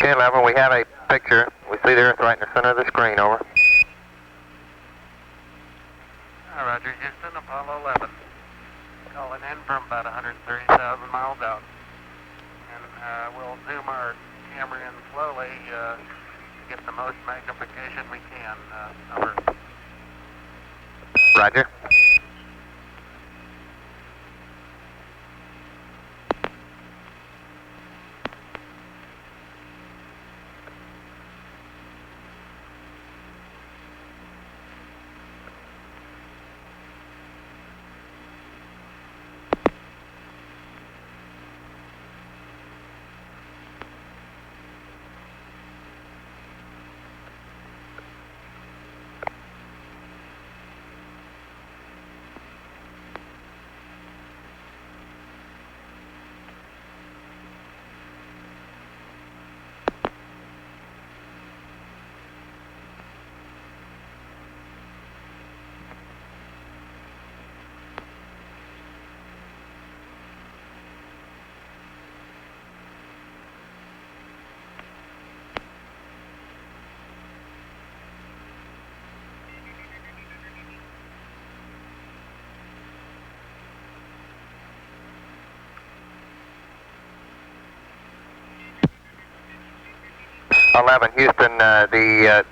Okay, 11, we have a picture. We see the Earth right in the center of the screen, over. Roger, Houston, Apollo 11. Calling in from about 130,000 miles out. And we'll zoom our camera in slowly to get the most magnification we can. Over. Roger. Houston, the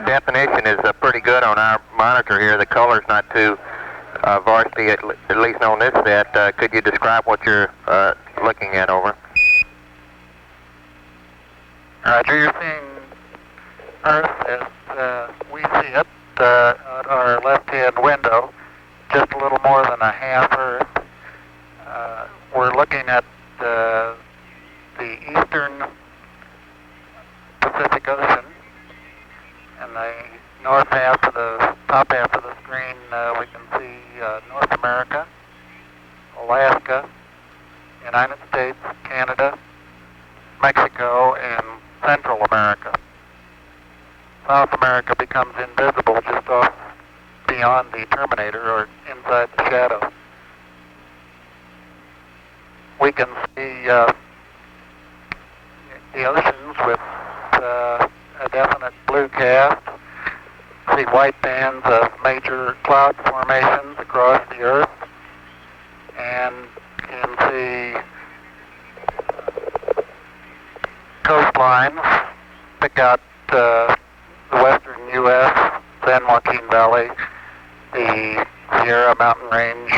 definition is pretty good on our monitor here. The color's not too varsity, at least on this set. Could you describe what you're looking at, over? Roger, you're seeing Earth as we see it at our left-hand window, just a little more than a half Earth. We're looking at the eastern Pacific Ocean, and the north half of the top half of the screen we can see North America, Alaska, United States, Canada, Mexico, and Central America. South America becomes invisible just off beyond the terminator or inside the shadow. We can see the oceans with a definite blue cast, see white bands of major cloud formations across the Earth, and can see coastlines, pick out the western U.S., San Joaquin Valley, the Sierra Mountain Range,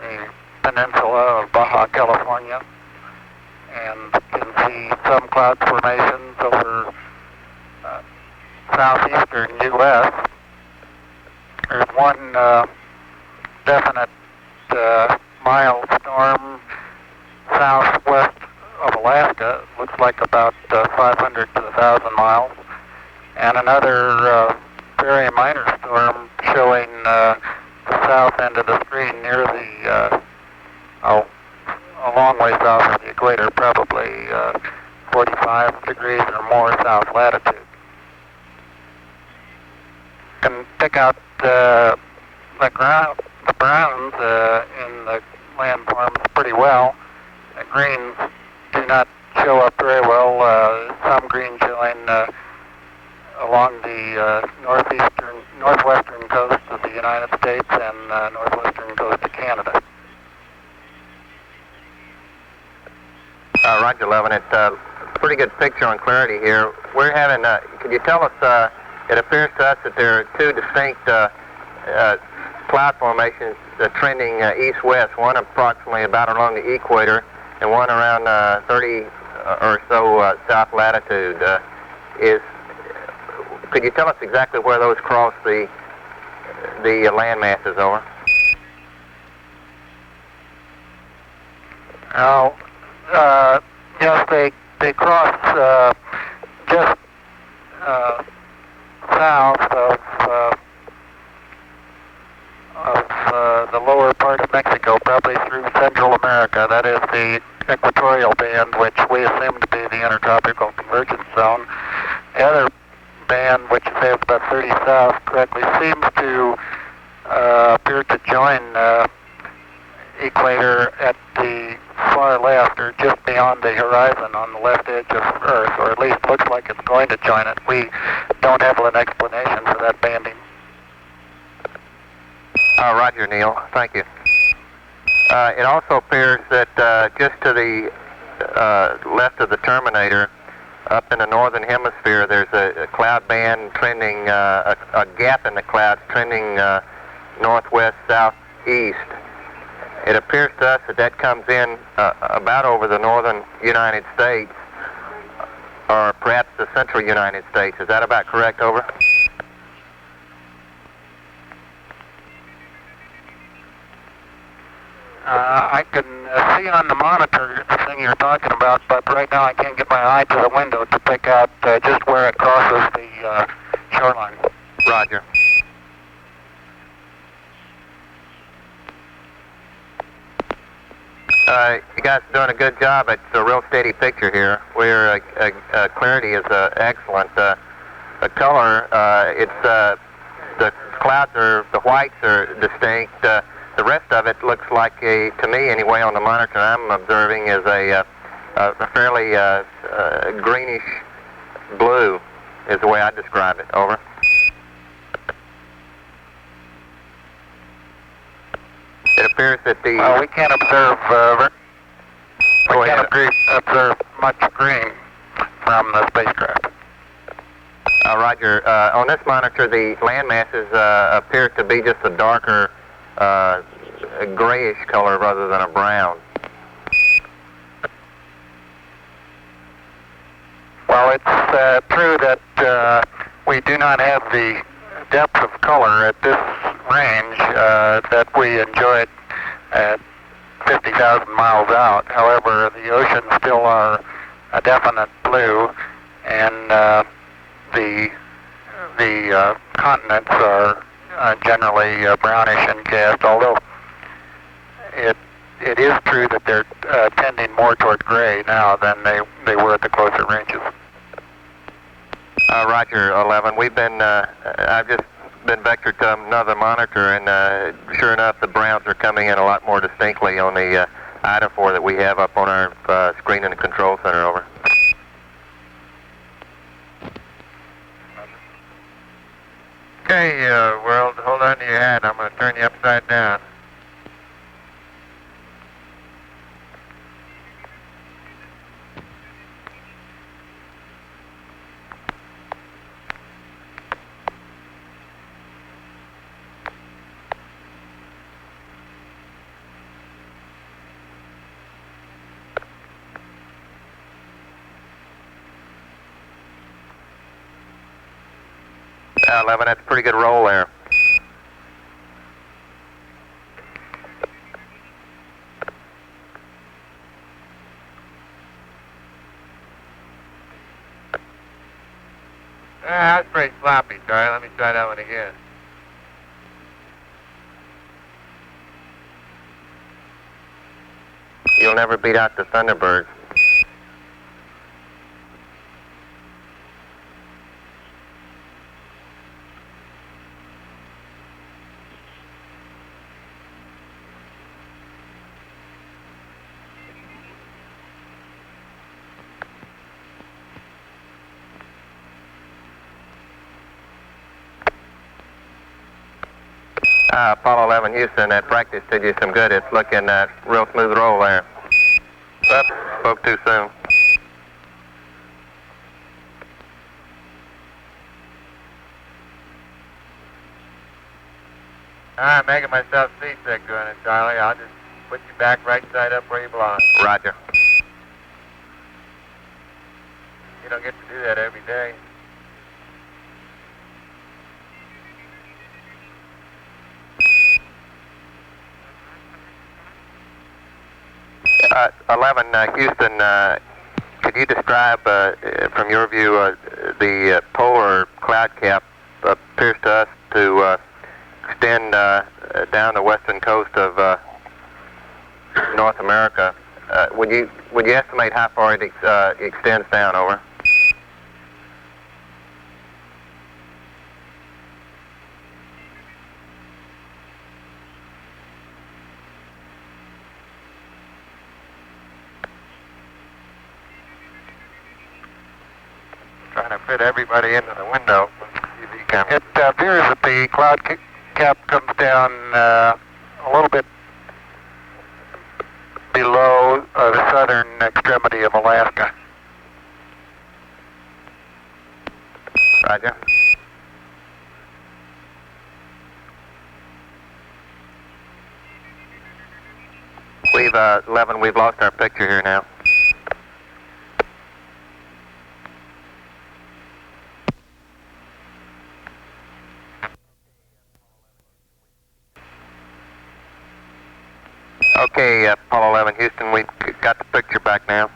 the peninsula of Baja California, and can see some cloud formations over southeastern U.S. There's one definite mild storm southwest of Alaska, looks like about 500 to 1,000 miles, and another very minor storm showing the south end of the screen near the a long way south of the equator, probably 45 degrees or more south latitude. You can pick out the browns in the landforms pretty well. The greens do not show up very well. Some green showing along the northwestern coast of the United States and northwestern coast of Canada. Roger, 11. It's a pretty good picture on clarity here. We're having, could you tell us, it appears to us that there are two distinct cloud formations trending east-west, one approximately about along the equator and one around 30 or so south latitude. Could you tell us exactly where those cross the land masses, over? Yes, they cross just south of the lower part of Mexico, probably through Central America. That is the equatorial band, which we assume to be the intertropical convergence zone. The other band, which is about 30 south, correctly seems to appear to join equator at the far left, or just beyond the horizon on the left edge of Earth, or at least looks like it's going to join it. We don't have an explanation for that banding. Roger, Neil. Thank you. It also appears that just to the left of the terminator, up in the northern hemisphere, there's a cloud band trending, a gap in the clouds trending northwest, southeast. It appears to us that that comes in about over the northern United States, or perhaps the central United States. Is that about correct? Over. I can see on the monitor the thing you're talking about, but right now I can't get my eye to the window to pick out just where it crosses the shoreline. Roger. You guys are doing a good job. It's a real steady picture here. Where clarity is excellent. The color, the clouds the whites are distinct. The rest of it looks like to me anyway, on the monitor I'm observing, is a fairly greenish blue, is the way I describe it. Over. It appears that the... Well, we can't observe, observe much green from the spacecraft. Roger. On this monitor, the land masses appear to be just a darker a grayish color rather than a brown. Well, it's true that we do not have the depth of color at this range that we enjoyed at 50,000 miles out. However, the oceans still are a definite blue, and the continents are generally brownish in cast, although it is true that they're tending more toward gray now than they were at the closer ranges. Roger, 11. We've been, I've just been vectored to another monitor, and sure enough, the browns are coming in a lot more distinctly on the IDA4 that we have up on our screen in the control center. Over. Okay, world, hold on to your hat. I'm going to turn you upside down. A11, that's a pretty good roll there. That's pretty sloppy, Charlie. Let me try that one again. You'll never beat out the Thunderbird. Apollo 11 Houston, that practice did you some good. It's looking real smooth roll there. Oops, spoke too soon. I'm making myself seasick doing it, Charlie. I'll just put you back right side up where you belong. Roger. You don't get to do that every day. 11, Houston, could you describe, from your view, the polar cloud cap appears to us to extend down the western coast of North America. Would you estimate how far it extends down? Over. fit everybody into the window with the TV camera. It appears that the cloud cap comes down a little bit below the southern extremity of Alaska. Roger. We've 11. We've lost our picture here now. Okay, Apollo 11, Houston, we've got the picture back now.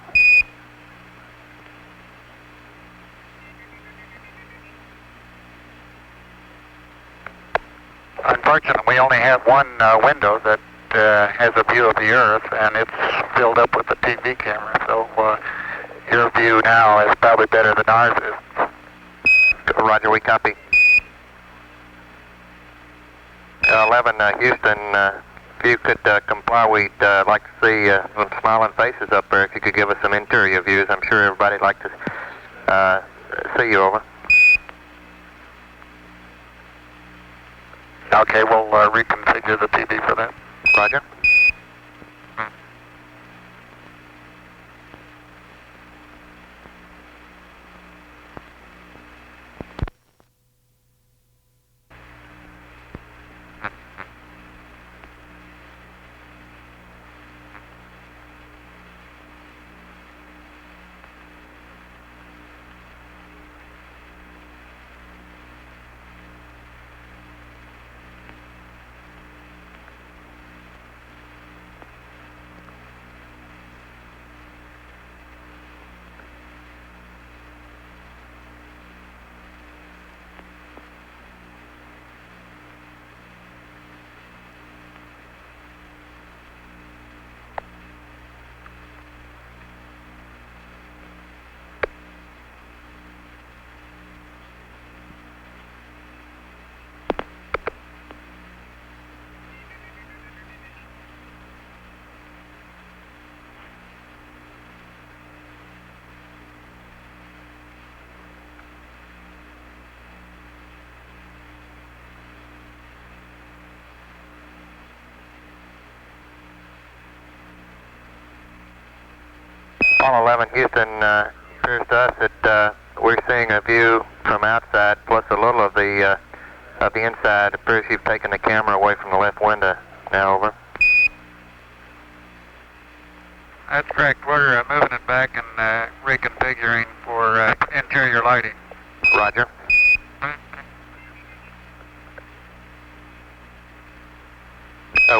Unfortunately, we only have one window that has a view of the Earth, and it's filled up with the TV camera, so your view now is probably better than ours is. Roger, we copy. 11, Houston, if you could comply, we'd like to see some smiling faces up there. If you could give us some interior views, I'm sure everybody'd like to see you over. Okay, we'll reconfigure the TV for that. Roger. Apollo 11, Houston, appears to us that we're seeing a view from outside plus a little of the inside. It appears you've taken the camera away from the left window. Now over. That's correct. We're moving it back and reconfiguring for interior lighting. Roger.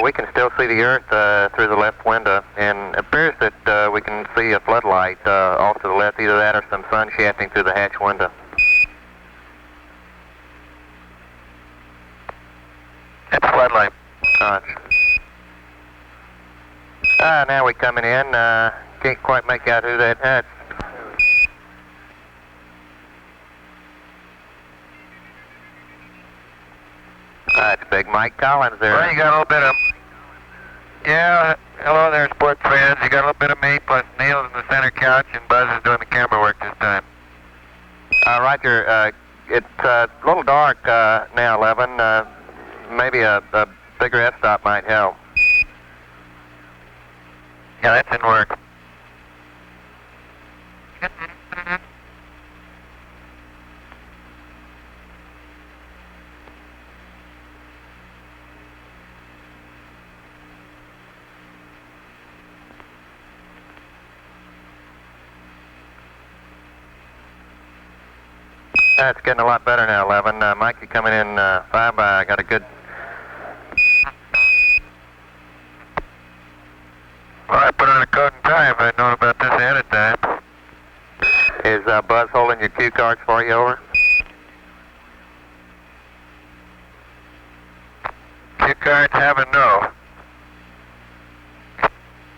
We can still see the Earth through the left window, and it appears that we can see a floodlight off to the left, either that or some sun shafting through the hatch window. It's a floodlight. Now we're coming in. Can't quite make out who that hatch. That's Big Mike Collins there. Well, you got a little bit of... Yeah, hello there, sports fans. You got a little bit of me, plus Neil's in the center couch, and Buzz is doing the camera work this time. Roger, it's a little dark now, 11. Maybe a bigger f-stop might help. Yeah, that's in work. It's getting a lot better now, 11. Mike, you coming in fine by. Got a good... Well, I put on a coat and tie if I'd known about this ahead of time. Is Buzz holding your cue cards for you, over? Cue cards have a no.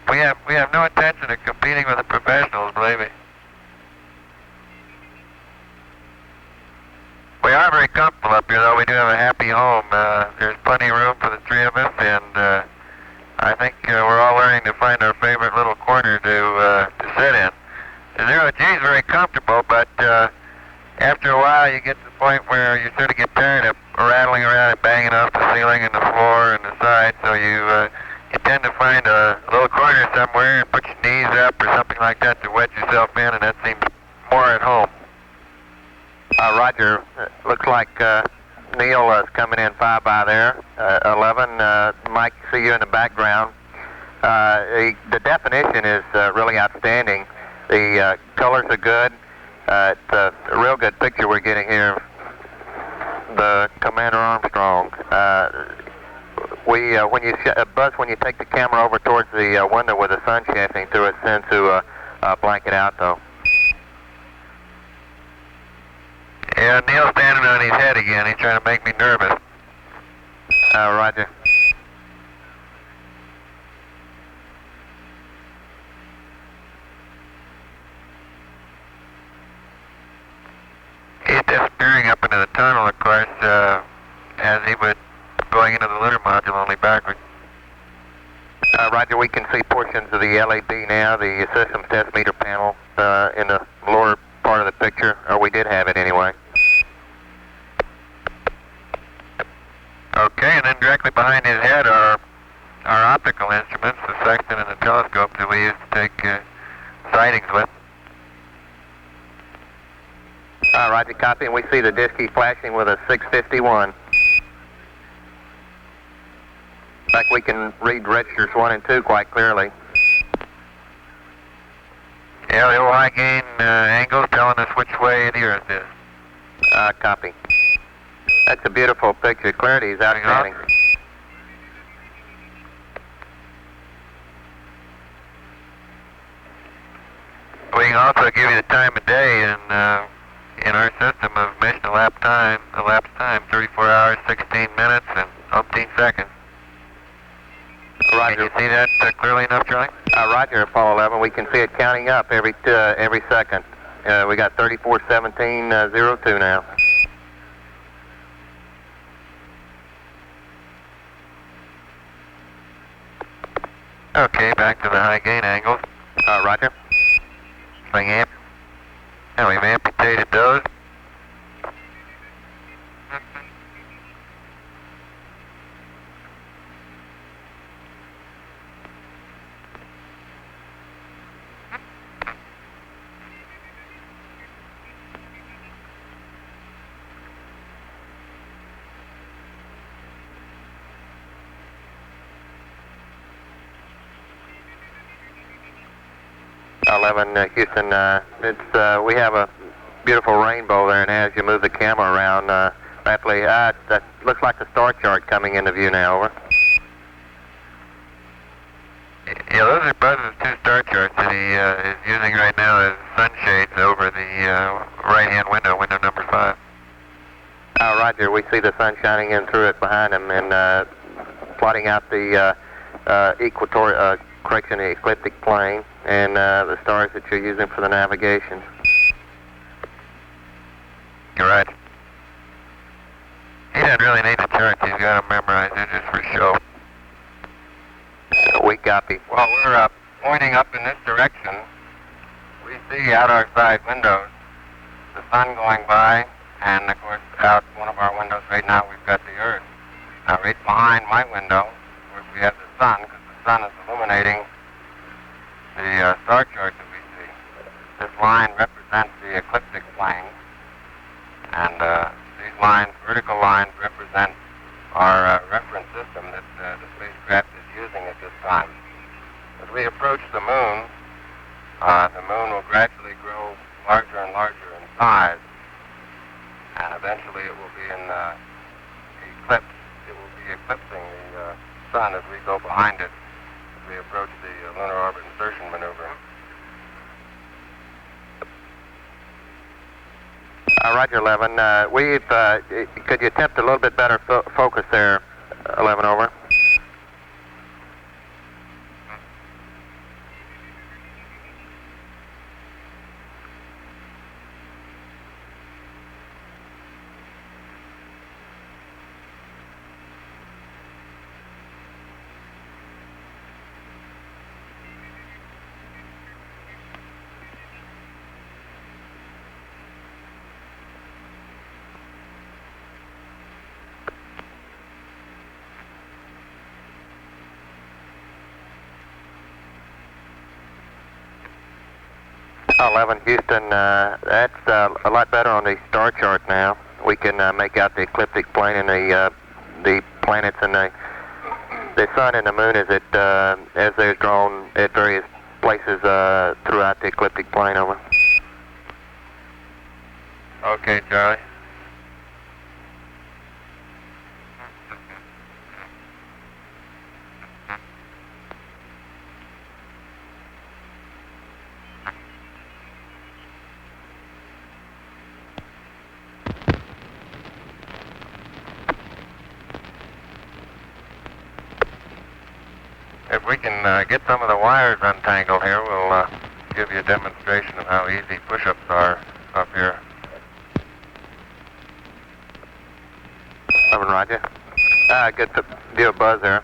We have no intention of competing with the professionals, believe me. We are very comfortable up here, though. We do have a happy home. There's plenty of room for the three of us, and I think we're all learning to find our favorite little corner to sit in. The 0G is very comfortable, but After a while, you get to the point where you sort of get tired of rattling around and banging off the ceiling and the floor and the side, so you tend to find a little corner somewhere and put your knees up or something like that to wedge yourself in, and that seems more at home. Roger. Looks like Neil is coming in 5 by there. 11. Mike, see you in the background. The definition is really outstanding. The colors are good. It's a real good picture we're getting here of the Commander Armstrong. Buzz, when you take the camera over towards the window with the sun shafting through it, sends to blank it out though. Yeah, Neil's standing on his head again. He's trying to make me nervous. Roger. He's disappearing up into the tunnel, of course, as he was going into the lunar module only backwards. Roger, we can see portions of the LAB now, the systems test meter panel in the lower part of the picture, or we did have it anyway. Okay, and then directly behind his head are our optical instruments, the sextant and the telescope that we used to take sightings with. Roger, copy, and we see the disk flashing with a 651. In fact, we can read registers 1 and 2 quite clearly. Yeah, the old high gain angles telling us which way the Earth is. Copy. That's a beautiful picture. Clarity is outstanding. We can also give you the time of day in our system of mission elapsed time, 34 hours, 16 minutes, and 15 seconds. Roger. Can you see that clearly enough, Charlie? Roger, Apollo 11. We can see it counting up every second. We got 34:17:02 now. Okay, back to the high gain angles. Roger. And we've amputated those. Houston, we have a beautiful rainbow there, and as you move the camera around rapidly, that looks like a star chart coming into view now. Over. Yeah, those are Buzz's 2 star charts that he is using right now as sunshades over the right-hand window, window number 5. Roger, we see the sun shining in through it behind him and plotting out the ecliptic plane and the stars that you're using for the navigation. You're right. He doesn't really need the charts. He's got them memorized. They're just for show. We copy. Well, we're pointing up in this direction. We see out our side windows the sun going by, and of course out one of our windows right now we've got the Earth. Now right behind my window, of course, we have the sun, because the sun is illuminating the star chart that we see. This line represents the ecliptic plane, and these lines, vertical lines, represent our reference system that the spacecraft is using at this time. As we approach the moon will gradually grow larger and larger in size, and eventually it will be in eclipse. It will be eclipsing the sun as we go behind it as we approach the lunar orbit insertion maneuver. Roger, 11. Could you attempt a little bit better focus there, 11, over? 11 Houston, that's a lot better on the star chart now. We can make out the ecliptic plane and the planets and the sun and the moon as they're drawn at various places throughout the ecliptic plane. Over. Okay, Charlie. If we can get some of the wires untangled here, we'll give you a demonstration of how easy push-ups are up here. 11 Roger. Good view of buzz there.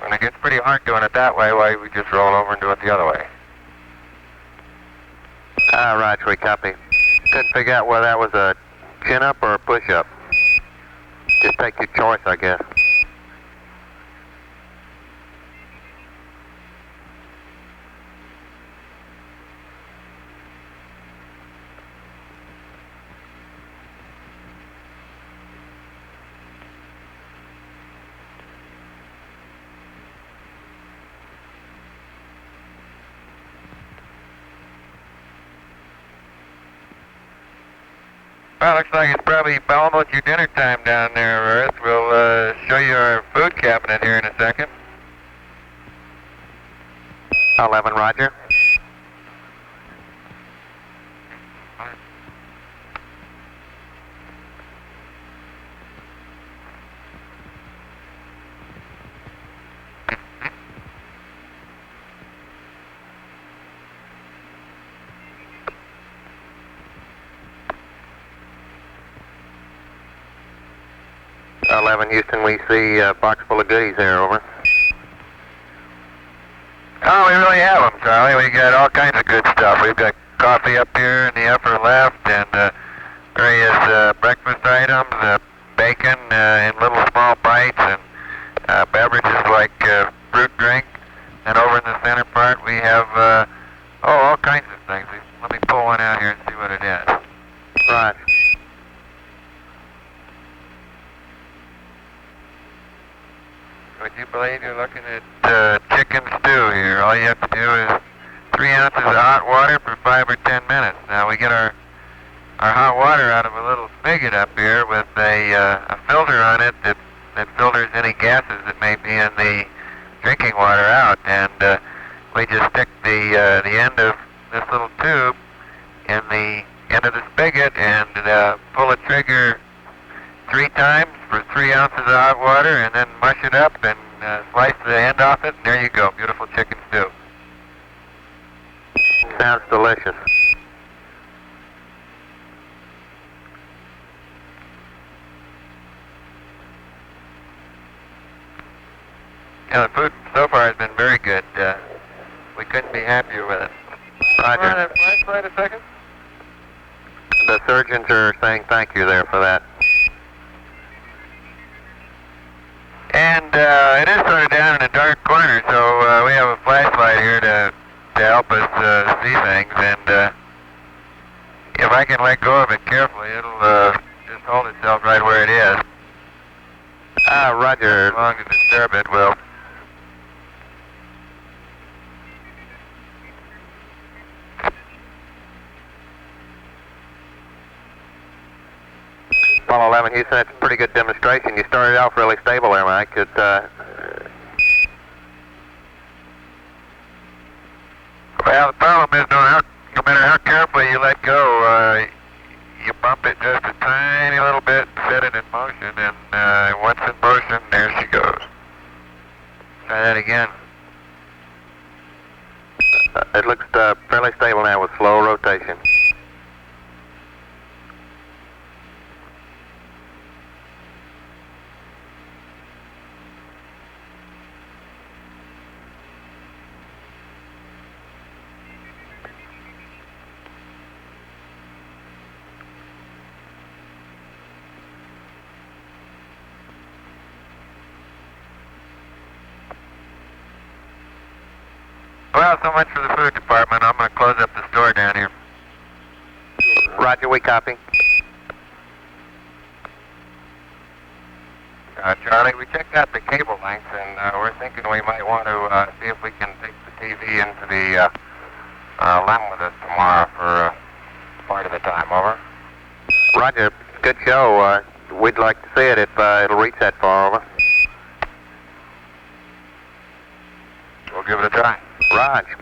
And it gets pretty hard doing it that way, why we just roll over and do it the other way. Roger, we copy. Couldn't figure out whether that was a chin-up or a push-up. Just take your choice, I guess. Well, looks like it's probably almost your dinner time down there, Earth. We'll show you our food cabinet here in a second. 11 Roger. Houston, we see a box full of goodies there, over. Oh, we really have them, Charlie. We got all kinds of good stuff. We've got coffee up here in the upper left and various breakfast items, bacon in little small bites, and beverages like fruit drink. And over in the center part, we have all kinds of things. Let me pull one out here and see what it is. Right. Would you believe you're looking at chicken stew here? All you have to do is 3 ounces of hot water for 5 or 10 minutes. Now we get our hot water out of a little spigot up here with a filter on it that filters any gases that may be in the drinking water out. And we just stick the end of this little tube in the end of the spigot and pull the trigger 3 times for 3 ounces of hot water, and then mush it up and slice the end off it, and there you go, beautiful chicken stew. Sounds delicious. Yeah, the food so far has been very good. We couldn't be happier with it. Roger. Hold on that flashlight a second. The surgeons are saying thank you there for that. And it is sort of down in a dark corner, so we have a flashlight here to help us see things. And if I can let go of it carefully, it'll just hold itself right where it is. Roger. As long as disturb it will. Apollo 11, Houston, that's a pretty good demonstration. You started off really stable there, Mike. Well, the problem is no matter how carefully you let go, you bump it just a tiny little bit, set it in motion, and once in motion, there she goes. Try that again. It looks fairly stable now with slow rotation. Well, so much for the food department. I'm going to close up the store down here. Roger, we copy. Charlie, we checked out the cable length, and we're thinking we might want to see if we can take the TV into the LEM with us tomorrow for part of the time. Over. Roger, good show. We'd like to see it if it'll reach that far. Over. We'll give it a try. Roger.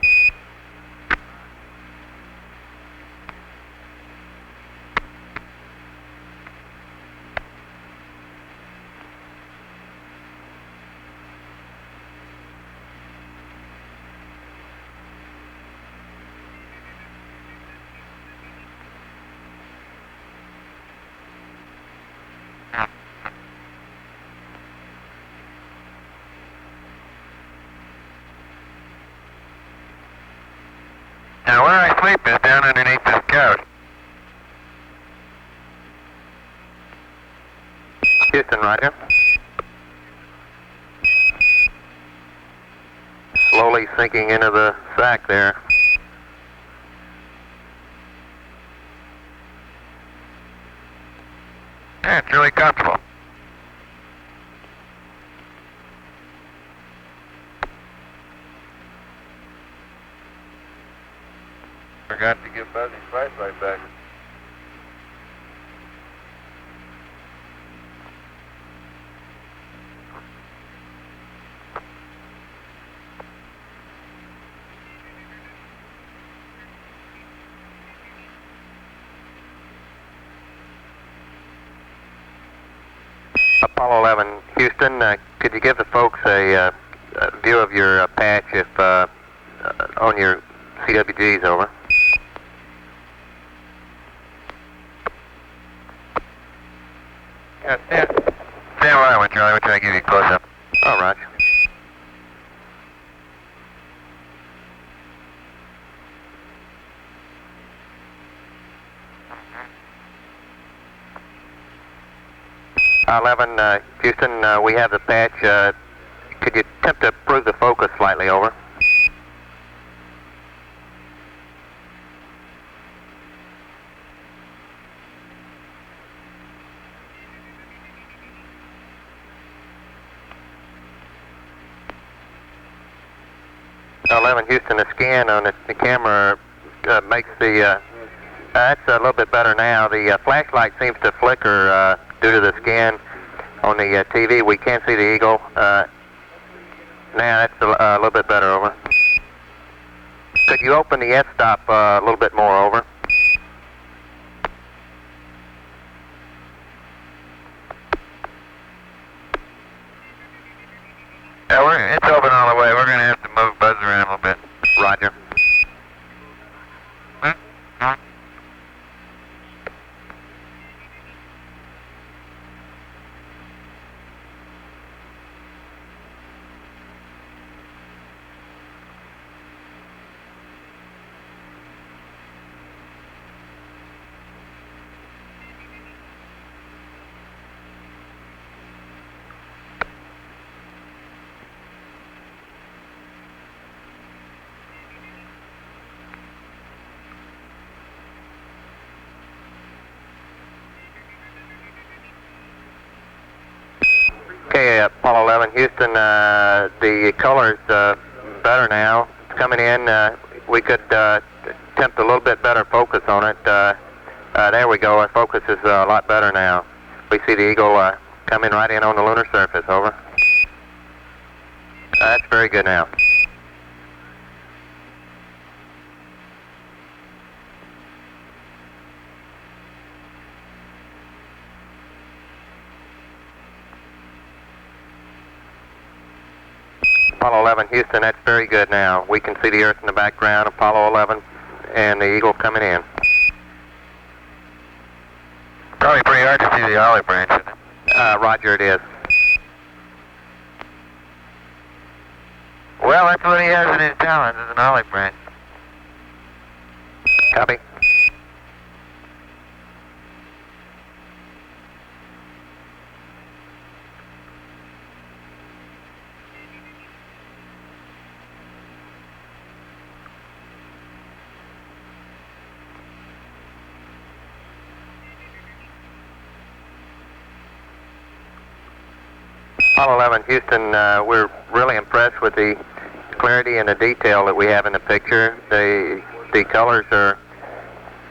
Now, where I sleep is down underneath this couch. Houston, roger. Slowly sinking into the sack there. Yeah, it's really comfortable. Forgot to give Buzzy's flashlight back. Apollo 11, Houston, could you give the folks a view of your patch if on your CWGs, over? Yeah, stand by, Charlie. We're trying to give you a close-up. Oh, roger. Houston, we have the patch. Could you attempt to improve the focus slightly, over? Houston, the scan on the camera makes the, that's a little bit better now. The flashlight seems to flicker due to the scan on the TV. We can't see the eagle. Now that's a little bit better, over. Could you open the f-stop a little bit more, over? Yeah, it's open all the way. We're going to have to move Buzz around a little bit. Roger. Okay, Apollo 11, Houston, the color's better now. It's coming in. We could attempt a little bit better focus on it. There we go. Our focus is a lot better now. We see the eagle coming right in on the lunar surface, over. That's very good now. Apollo 11, Houston, that's very good now. We can see the Earth in the background, Apollo 11, and the eagle coming in. Probably pretty hard to see the olive branch, isn't it? Roger, it is. Well, that's what he has in his talons, is an olive branch. Copy. Apollo 11, Houston, we're really impressed with the clarity and the detail that we have in the picture. The colors are,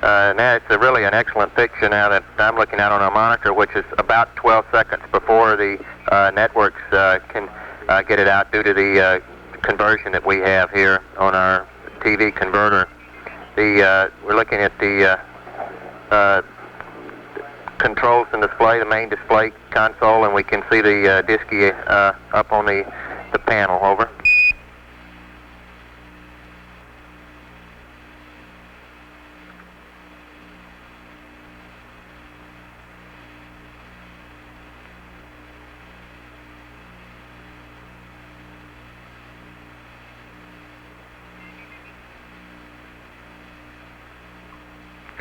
now it's really an excellent picture now that I'm looking at on our monitor, which is about 12 seconds before the networks can get it out due to the conversion that we have here on our TV converter. We're looking at the controls and display, the main display console, and we can see the disky up on the panel. Over.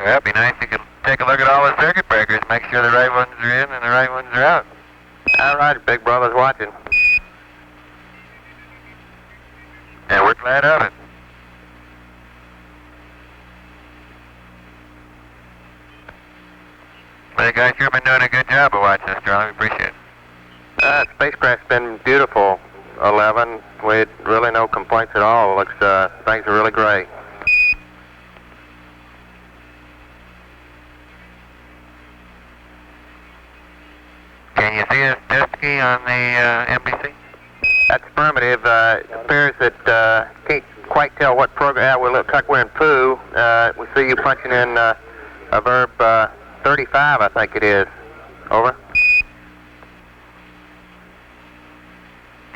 Well, it'd be nice if you could take a look at all the circuit breakers, make sure the right ones are in and the right ones are out. All right, Big Brother's watching. And we're glad of it. Well, you guys sure been doing a good job of watching us, Charlie. We appreciate it. Spacecraft's been beautiful, 11. We had really no complaints at all. Looks, things are really great. Can you see this disky on the NBC? That's affirmative. It appears that can't quite tell what program. We look like we're in Pooh. We see you punching in a verb 35, I think it is. Over.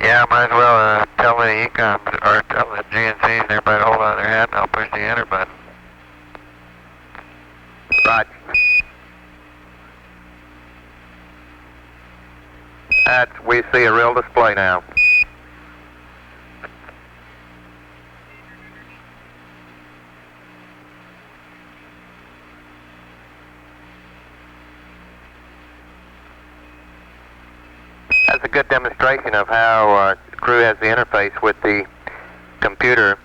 Yeah, might as well tell the ECOMs or tell the GNCs and everybody to hold on to their hat, and I'll push the enter button. Right. We see a real display now. That's a good demonstration of how the crew has the interface with the computer,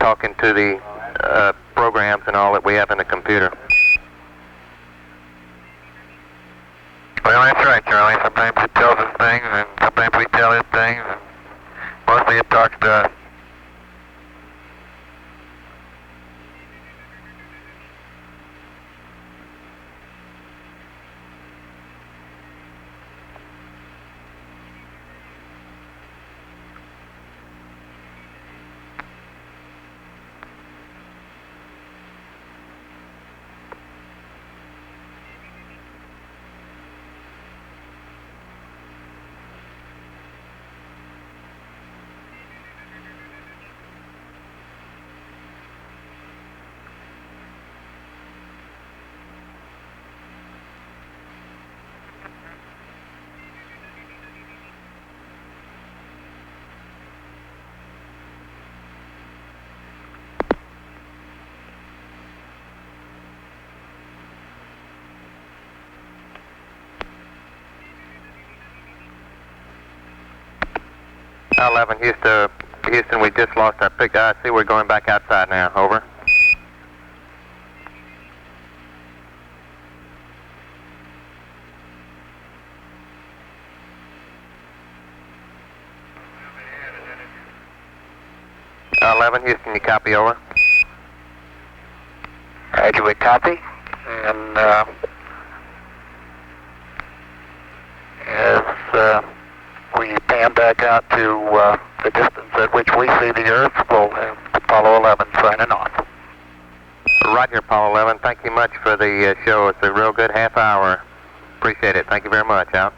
talking to the programs and all that we have in the computer. Well, that's right, Charlie. Sometimes it tells us things, and sometimes we tell it things, and mostly it talks to us. Apollo 11, Houston, we just lost our pick. I see we're going back outside now. Over. Apollo 11, Houston, you copy? Over. Roger, we copy. And as we pan back out to the distance at which we see the Earth, we'll have Apollo 11 signing off. Roger, Apollo 11. Thank you much for the show. It's a real good half hour. Appreciate it. Thank you very much. Out.